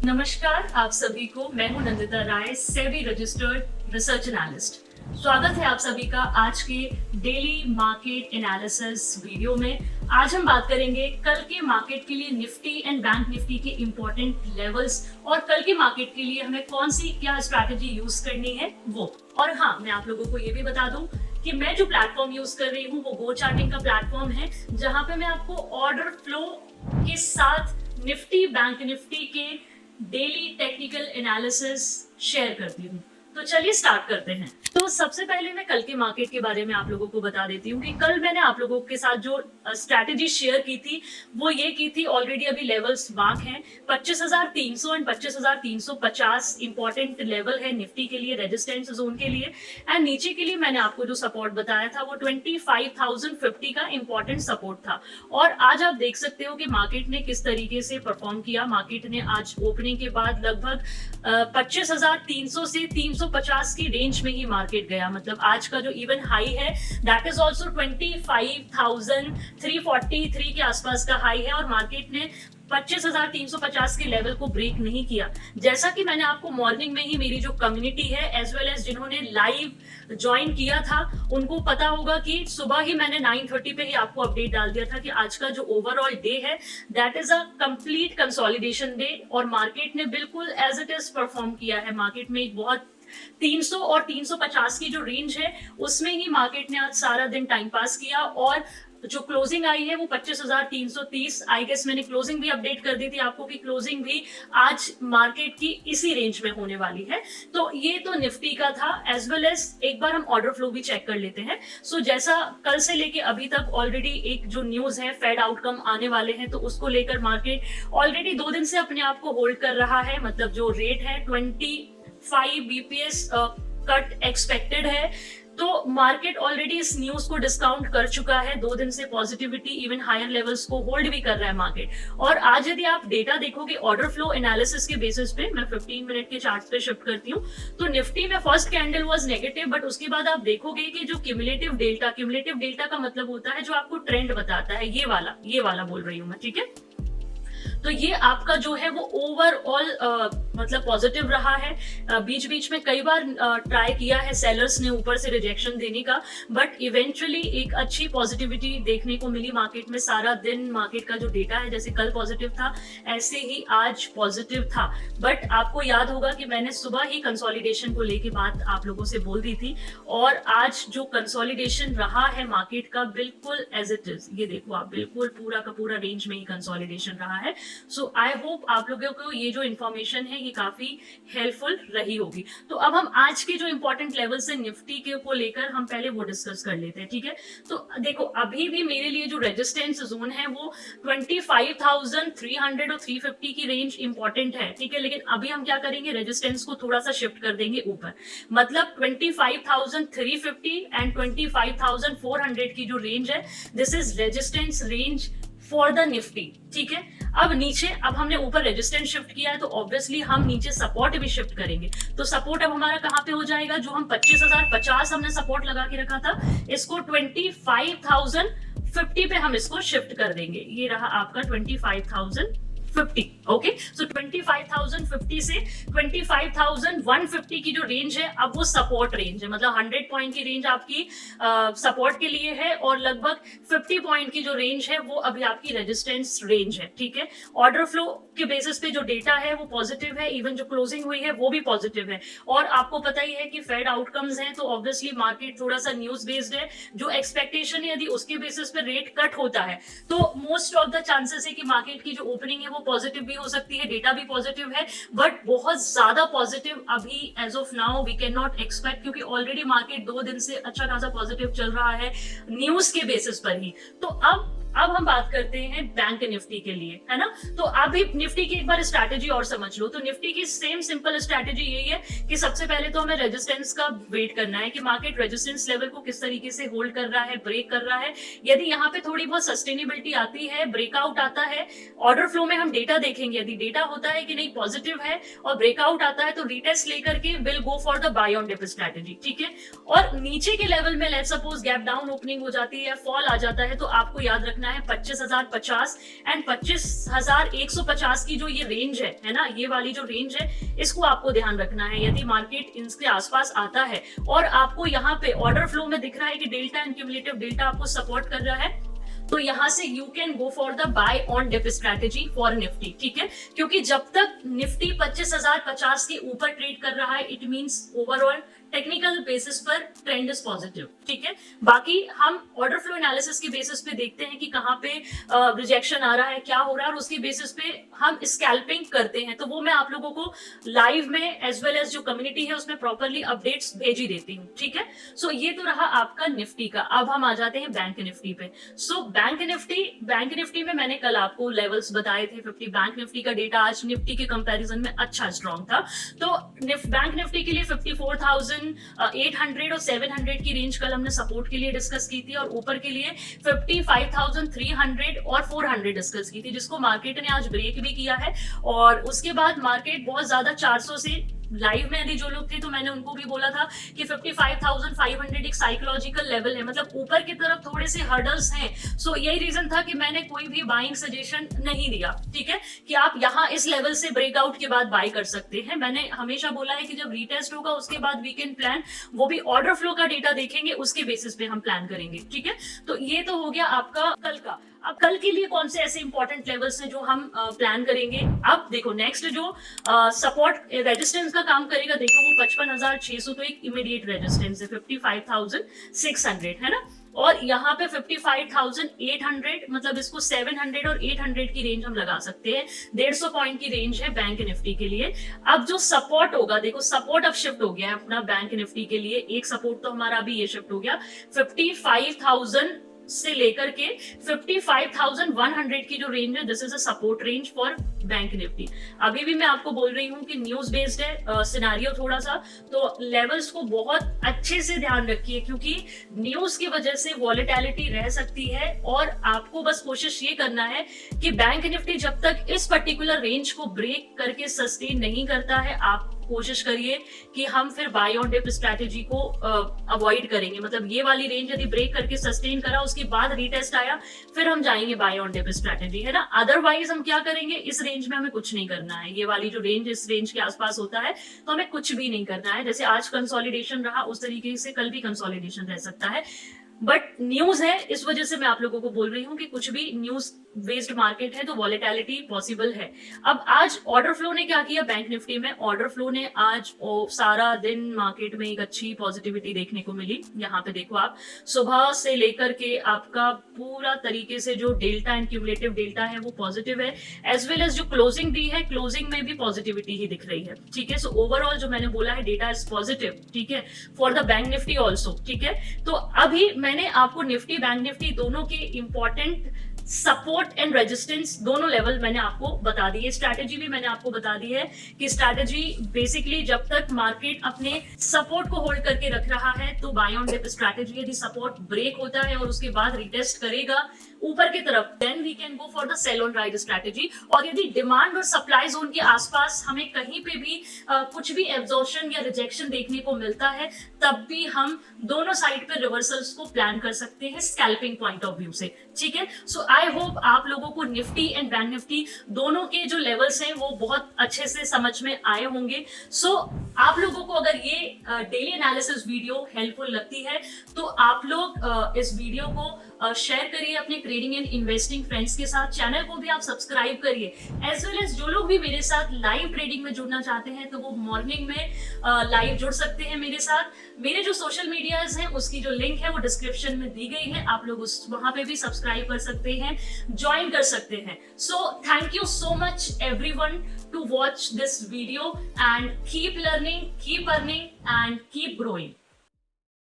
नमस्कार आप सभी को। मैं हूं नंदिता राय, सेबी रजिस्टर्ड रिसर्च एनालिस्ट। स्वागत है आप सभी का आज के डेली मार्केट एनालिसिस वीडियो में। आज हम बात करेंगे कल के मार्केट के लिए निफ्टी एंड बैंक निफ्टी के इंपॉर्टेंट लेवल्स और कल के मार्केट के लिए हमें कौन सी क्या स्ट्रैटेजी यूज करनी है वो। और हाँ, मैं आप लोगों को ये भी बता दूं कि मैं जो प्लेटफॉर्म यूज कर रही हूँ वो गो चार्टिंग का प्लेटफॉर्म है, जहां पे मैं आपको ऑर्डर फ्लो के साथ निफ्टी बैंक निफ्टी के डेली टेक्निकल एनालिसिस शेयर करती हूँ। तो चलिए स्टार्ट करते हैं। तो सबसे पहले मैं कल के मार्केट के बारे में आप लोगों को बता देती हूँ कि कल मैंने आप लोगों के साथ जो स्ट्रैटेजी शेयर की थी वो ये की थी, ऑलरेडी अभी लेवल्स मार्क हैं 25,300 एंड 25,350 इंपॉर्टेंट लेवल है निफ्टी के लिए, रेजिस्टेंस जोन के लिए। एंड नीचे के लिए मैंने आपको जो सपोर्ट बताया था वो 25,050 का इंपॉर्टेंट सपोर्ट था। और आज आप देख सकते हो कि मार्केट ने किस तरीके से परफॉर्म किया। मार्केट ने आज ओपनिंग के बाद लगभग 25,300 से 350 की रेंज में ही मार्केट गया। मतलब आज का जो इवन हाई है दैट इज ऑल्सो 25,343 के आसपास का हाई है और मार्केट ने 25,350 के लेवल को ब्रेक नहीं किया। जैसा कि मैंने आपको मॉर्निंग में ही, मेरी जो कम्युनिटी है एज वेल एज जिन्होंने लाइव ज्वाइन किया था उनको पता होगा कि सुबह ही मैंने 9:30 पे ही आपको अपडेट डाल दिया था कि आज का जो ओवरऑल डे है that is a complete consolidation day और मार्केट ने बिल्कुल एज इट इज परफॉर्म किया है। मार्केट में एक बहुत 300 और 350 की जो रेंज है उसमें ही मार्केट ने आज सारा दिन टाइम पास किया और जो क्लोजिंग आई है वो 25,330। आई गेस मैंने क्लोजिंग भी अपडेट कर दी थी आपको कि क्लोजिंग भी आज मार्केट की इसी रेंज में होने वाली है। तो ये तो निफ्टी का था। एज वेल एज एक बार हम ऑर्डर फ्लो भी चेक कर लेते हैं। सो जैसा कल से लेके अभी तक ऑलरेडी एक जो न्यूज है फेड आउटकम आने वाले हैं, तो उसको लेकर मार्केट ऑलरेडी 2 दिन से अपने आप को होल्ड कर रहा है। मतलब जो रेट है 25 बीपीएस कट एक्सपेक्टेड है। तो मार्केट ऑलरेडी इस न्यूज को डिस्काउंट कर चुका है। 2 दिन से पॉजिटिविटी इवन हायर लेवल्स को होल्ड भी कर रहा है मार्केट। और आज यदि आप डेटा देखोगे ऑर्डर फ्लो एनालिसिस के बेसिस पे, मैं 15 मिनट के चार्ट पे शिफ्ट करती हूँ, तो निफ्टी में first candle was negative, but उसके बाद आप देखोगे कि जो क्यूमुलेटिव डेल्टा का मतलब होता है जो आपको ट्रेंड बताता है, ये वाला बोल रही हूँ मैं, ठीक है। तो ये आपका जो है वो ओवरऑल मतलब पॉजिटिव रहा है। बीच बीच में कई बार ट्राई किया है सेलर्स ने ऊपर से रिजेक्शन देने का, बट इवेंचुअली एक अच्छी पॉजिटिविटी देखने को मिली मार्केट में। सारा दिन मार्केट का जो डेटा है जैसे कल पॉजिटिव था ऐसे ही आज पॉजिटिव था। बट आपको याद होगा कि मैंने सुबह ही कंसोलिडेशन को लेके बात आप लोगों से बोल दी थी और आज जो कंसोलिडेशन रहा है मार्केट का बिल्कुल एज इट इज, ये देखो आप, बिल्कुल पूरा का पूरा रेंज में ही कंसोलिडेशन रहा है। सो आई होप आप लोगों को ये जो इन्फॉर्मेशन है ये काफी हेल्पफुल रही होगी। तो अब हम आज के जो इंपॉर्टेंट लेवल्स है निफ्टी के को लेकर हम पहले वो डिस्कस कर लेते हैं, ठीक है। तो देखो अभी भी मेरे लिए जो रेजिस्टेंस जोन है वो 25,300 और 350 की रेंज इंपॉर्टेंट है, ठीक है। लेकिन अभी हम क्या करेंगे, रेजिस्टेंस को थोड़ा सा शिफ्ट कर देंगे ऊपर। मतलब 25,350 एंड 25,400 की जो रेंज है this is resistance range for the Nifty, ठीक है। अब नीचे, अब हमने ऊपर रेजिस्टेंस शिफ्ट किया है तो ऑब्वियसली हम नीचे सपोर्ट भी शिफ्ट करेंगे। तो सपोर्ट अब हमारा कहां पे हो जाएगा, जो हम 25,050 हमने सपोर्ट लगा के रखा था इसको 25,050 पे हम इसको शिफ्ट कर देंगे। ये रहा आपका 25,050। ओके, सो 25,050 से 25,150 की जो रेंज है अब वो सपोर्ट रेंज है। मतलब 100 पॉइंट की रेंज आपकी सपोर्ट के लिए है और लगभग 50 पॉइंट की जो रेंज है वो अभी आपकी रेजिस्टेंस रेंज है, ठीक है। ऑर्डर फ्लो के बेसिस पे जो डेटा है वो पॉजिटिव है, इवन जो क्लोजिंग हुई है वो भी पॉजिटिव है। और आपको पता ही है कि फेड आउटकम्स हैं तो ऑब्वियसली मार्केट थोड़ा सा न्यूज बेस्ड है। जो एक्सपेक्टेशन है यदि उसके बेसिस पे रेट कट होता है तो मोस्ट ऑफ द चांसेस है कि मार्केट की जो ओपनिंग है वो पॉजिटिव भी हो सकती है, डेटा भी पॉजिटिव है, बट बहुत ज्यादा पॉजिटिव अभी as of now we can not expect, क्योंकि ऑलरेडी मार्केट 2 दिन से अच्छा खासा पॉजिटिव चल रहा है न्यूज के बेसिस पर ही। तो अब हम बात करते हैं बैंक निफ्टी के लिए, है ना। तो अभी निफ्टी की एक बार स्ट्रैटेजी और समझ लो। तो निफ्टी की सेम सिंपल स्ट्रैटेजी यही है कि सबसे पहले तो हमें रेजिस्टेंस का वेट करना है कि मार्केट रेजिस्टेंस लेवल को किस तरीके से होल्ड कर रहा है, ब्रेक कर रहा है। यदि यहाँ पे थोड़ी बहुत सस्टेनेबिलिटी आती है, ब्रेकआउट आता है, ऑर्डर फ्लो में हम डेटा देखेंगे, यदि डेटा होता है कि नहीं पॉजिटिव है और ब्रेकआउट आता है तो रीटेस्ट लेकर के will go for the buy on dip strategy, ठीक है। और नीचे के लेवल में let's suppose gap down opening हो जाती है, फॉल आ जाता है, तो आपको याद रखना रखना है 25,050 एंड 25,150 की जो ये रेंज है ना, ये वाली जो रेंज है इसको आपको ध्यान रखना है। यदि मार्केट इसके आसपास आता है और आपको यहाँ पे ऑर्डर फ्लो में दिख रहा है कि डेल्टा एंड क्यूमुलेटिव डेल्टा आपको सपोर्ट कर रहा है, तो यहां से you can go for the buy on dip strategy for Nifty, ठीक है। क्योंकि जब तक निफ्टी 25,050 के ऊपर ट्रेड कर रहा है, it means overall technical basis पर ट्रेंड इज पॉजिटिव, ठीक है। बाकी हम ऑर्डर फ्लो एनालिसिस के बेसिस पे देखते हैं कि कहाँ पे रिजेक्शन आ रहा है, क्या हो रहा है, और उसके बेसिस पे हम स्कैल्पिंग करते हैं। तो वो मैं आप लोगों को लाइव में एज वेल एज जो कम्युनिटी है उसमें प्रॉपरली अपडेट्स भेज ही देती हूँ, ठीक है। सो ये तो रहा आपका निफ्टी का। अब हम आ जाते हैं बैंक निफ्टी पे। सो बैंक निफ्टी में मैंने कल आपको लेवल्स बताए थे 50। बैंक निफ्टी का डेटा आज निफ्टी के कंपैरिजन में अच्छा स्ट्रॉन्ग था। तो बैंक निफ्टी के लिए 54,800 और 700 की रेंज कल हमने सपोर्ट के लिए डिस्कस की थी, और ऊपर के लिए 55,300 और 400 डिस्कस की थी, जिसको मार्केट ने आज ब्रेक भी किया है। और उसके बाद मार्केट बहुत ज्यादा 400 से लाइव में यदि जो लोग थे तो मैंने उनको भी बोला था कि 55,500 एक साइकोलॉजिकल लेवल है, मतलब ऊपर की तरफ थोड़े से हर्डल्स हैं। सो यही रीजन था कि मैंने कोई भी बाइंग सजेशन नहीं दिया, ठीक है, कि आप यहाँ इस लेवल से ब्रेकआउट के बाद बाय कर सकते हैं। मैंने हमेशा बोला है कि जब रीटेस्ट होगा उसके बाद वीकेंड प्लान, वो भी ऑर्डर फ्लो का डेटा देखेंगे, उसके बेसिस पे हम प्लान करेंगे, ठीक है। तो ये तो हो गया आपका कल का। अब कल के लिए कौन से ऐसे इंपॉर्टेंट लेवल्स हैं जो हम प्लान करेंगे। अब देखो नेक्स्ट जो सपोर्ट रेजिस्टेंस का काम करेगा, देखो वो 55,600 तो एक इमीडिएट रेजिस्टेंस है, 55,600 है ना। और यहाँ पे 55,800, मतलब इसको 700 और 800 की रेंज हम लगा सकते हैं। 150 पॉइंट की रेंज है बैंक निफ्टी के लिए। अब जो सपोर्ट होगा, देखो सपोर्ट अब शिफ्ट हो गया है अपना बैंक निफ्टी के लिए। एक सपोर्ट तो हमारा अभी ये शिफ्ट हो गया 55,000 से लेकर के 55,100 की जो रेंज है, this is a support range for bank Nifty. अभी भी मैं आपको बोल रही हूँ कि न्यूज बेस्ड है सिनेरियो थोड़ा सा, तो लेवल्स को बहुत अच्छे से ध्यान रखिए, क्योंकि न्यूज की वजह से वॉलेटिलिटी रह सकती है। और आपको बस कोशिश ये करना है कि बैंक निफ्टी जब तक इस पर्टिकुलर रेंज को ब्रेक करके सस्टेन नहीं करता है, आप कोशिश करिए कि हम फिर बाय ऑन डिप स्ट्रैटेजी को अवॉइड करेंगे। मतलब ये वाली रेंज यदि ब्रेक करके सस्टेन करा, उसके बाद रीटेस्ट आया, फिर हम जाएंगे बाय ऑन डिप स्ट्रैटेजी, है ना। अदरवाइज हम क्या करेंगे, इस रेंज में हमें कुछ नहीं करना है। ये वाली जो रेंज इस रेंज के आसपास होता है तो हमें कुछ भी नहीं करना है। जैसे आज कंसोलिडेशन रहा उस तरीके से कल भी कंसोलिडेशन रह सकता है, बट न्यूज है इस वजह से मैं आप लोगों को बोल रही हूँ कि कुछ भी न्यूज बेस्ड मार्केट है तो वॉलेटिलिटी पॉसिबल है। अब आज ऑर्डर फ्लो ने क्या किया बैंक निफ्टी में, ऑर्डर फ्लो ने आज सारा दिन मार्केट में एक अच्छी पॉजिटिविटी देखने को मिली। यहाँ पे देखो आप, सुबह से लेकर के आपका पूरा तरीके से जो डेल्टा एंड क्यूमुलेटिव डेल्टा है वो पॉजिटिव है, एज वेल एज जो क्लोजिंग दी है, क्लोजिंग में भी पॉजिटिविटी ही दिख रही है, ठीक है। सो ओवरऑल जो मैंने बोला है डेटा इज पॉजिटिव, ठीक है, for the bank Nifty also, ठीक है। तो अभी मैंने आपको निफ्टी बैंक निफ्टी दोनों के इंपॉर्टेंट सपोर्ट एंड रेजिस्टेंस दोनों लेवल मैंने आपको बता दी है। स्ट्रैटेजी भी मैंने आपको बता दी है कि स्ट्रैटेजी बेसिकली जब तक मार्केट अपने सपोर्ट को होल्ड करके रख रहा है तो बाय ऑन डिप स्ट्रैटेजी। यदि सपोर्ट ब्रेक होता है और उसके बाद रिटेस्ट करेगा ऊपर की तरफ, then we can go for the sell on rise strategy. और यदि डिमांड और सप्लाई जोन के आसपास हमें कहीं पे भी कुछ भी एब्जॉर्प्शन या रिजेक्शन देखने को मिलता है, तब भी हम दोनों साइड पे रिवर्सल्स को प्लान कर सकते हैं स्कैल्पिंग पॉइंट ऑफ व्यू से, ठीक है। सो आई होप आप लोगों को निफ्टी एंड बैंक निफ्टी दोनों के जो लेवल्स हैं वो बहुत अच्छे से समझ में आए होंगे। सो आप लोगों को अगर ये डेली एनालिसिस वीडियो हेल्पफुल लगती है तो आप लोग इस वीडियो को शेयर करिए अपने ट्रेडिंग एंड इन्वेस्टिंग फ्रेंड्स के साथ। चैनल को भी आप सब्सक्राइब करिए, एज वेल एज जो लोग भी मेरे साथ लाइव ट्रेडिंग में जुड़ना चाहते हैं तो वो मॉर्निंग में लाइव जुड़ सकते हैं मेरे साथ। मेरे जो सोशल मीडियाज हैं उसकी जो लिंक है वो डिस्क्रिप्शन में दी गई है, आप लोग उस वहां पे भी सब्सक्राइब कर सकते हैं, ज्वाइन कर सकते हैं। So thank you so much everyone to watch this video and keep learning, keep earning and keep growing.